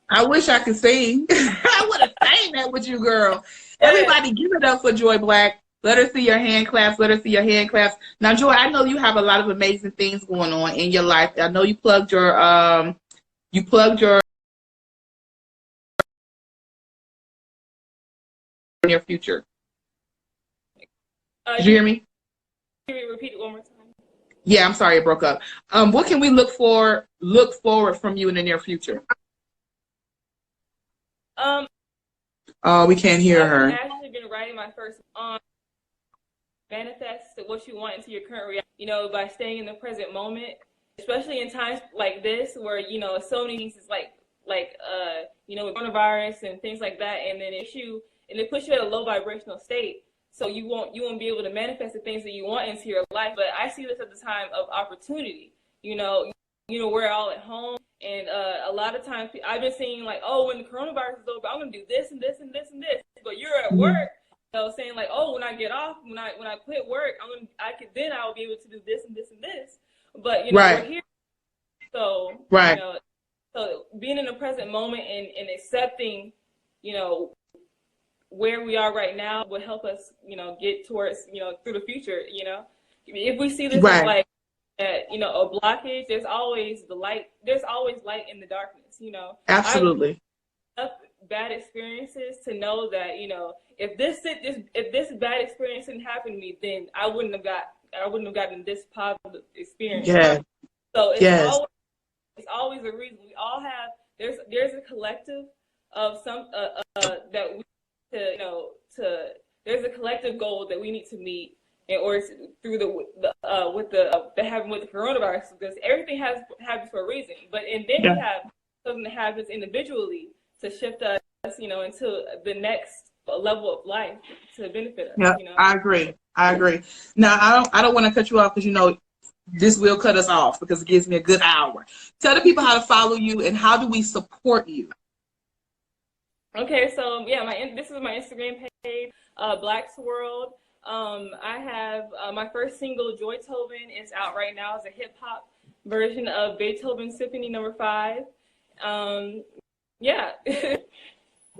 I wish I could sing. I would have sang that with you, girl. Everybody give it up for Joy Black. Let her see your hand claps. Let her see your hand claps. Now, Joy, I know you have a lot of amazing things going on in your life. I know you plugged your near future. Did you hear me? Can you repeat it one more time? Yeah, I'm sorry it broke up. What can we look forward from you in the near future? Oh, we can't hear her. I've actually been writing my first manifest what you want into your current reality, by staying in the present moment, especially in times like this where, so many things is like with coronavirus and things like that, and then it puts you at a low vibrational state. So you won't be able to manifest the things that you want into your life. But I see this at the time of opportunity. We're all at home, and a lot of times I've been seeing like, oh, when the coronavirus is over, I'm gonna do this and this and this and this. But you're at work, saying like, oh, when I get off, when I quit work, I will be able to do this and this and this. But right. We're here, so right. So being in the present moment and accepting, where we are right now will help us, get towards, through the future. If we see this as like, a blockage, there's always light in the darkness. Absolutely. I've had bad experiences to know that if this bad experience didn't happen to me, then I wouldn't have gotten this positive experience. Yeah. So it's always a reason. We all have there's a collective of some that we there's a collective goal that we need to meet, in order to, through the happened with the coronavirus, because everything happens for a reason. And then we have something that happens individually to shift us, into the next level of life to benefit us. Yeah, I agree. Now, I don't want to cut you off because this will cut us off because it gives me a good hour. Tell the people how to follow you and how do we support you. Okay, so this is my Instagram page, Black's World. I have my first single, Joytoven, is out right now. It's a hip hop version of Beethoven Symphony No. 5.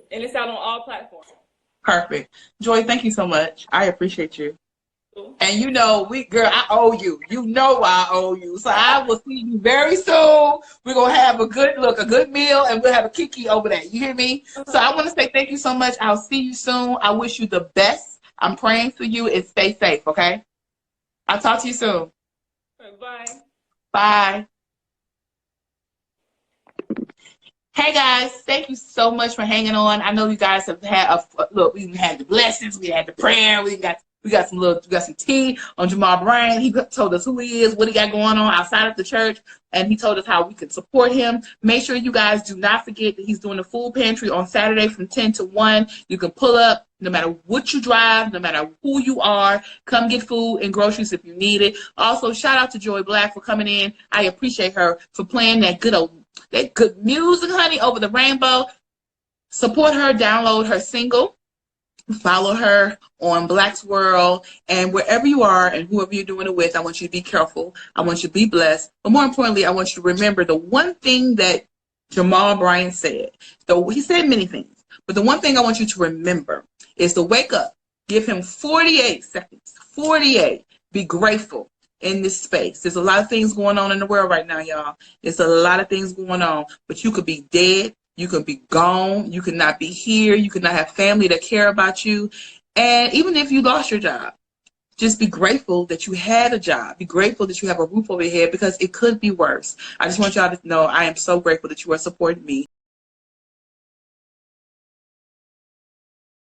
And it's out on all platforms. Perfect. Joy, thank you so much. I appreciate you. And girl, I owe you. I owe you. So I will see you very soon. We're going to have a good meal, and we'll have a kiki over there. You hear me? So I want to say thank you so much. I'll see you soon. I wish you the best. I'm praying for you, and stay safe, okay? I'll talk to you soon. Bye. Bye. Hey guys, thank you so much for hanging on. I know you guys have had we had the blessings, we had the prayer, we got some tea on Jamal Bryant. He told us who he is, what he got going on outside of the church, and he told us how we could support him. Make sure you guys do not forget that he's doing the food pantry on Saturday from 10 to 1. You can pull up no matter what you drive, no matter who you are. Come get food and groceries if you need it. Also, shout out to Joy Black for coming in. I appreciate her for playing that good music, honey, over the rainbow. Support her, download her single. Follow her on Black's World, and wherever you are and whoever you're doing it with, I want you to be careful. I want you to be blessed. But more importantly, I want you to remember the one thing that Jamal Bryant said. So he said many things, but the one thing I want you to remember is to wake up. Give him 48 seconds. 48. Be grateful in this space. There's a lot of things going on in the world right now, y'all. There's a lot of things going on, but you could be dead. You could be gone. You could not be here. You could not have family that care about you. And even if you lost your job, just be grateful that you had a job. Be grateful that you have a roof over your head because it could be worse. I just want y'all to know I am so grateful that you are supporting me.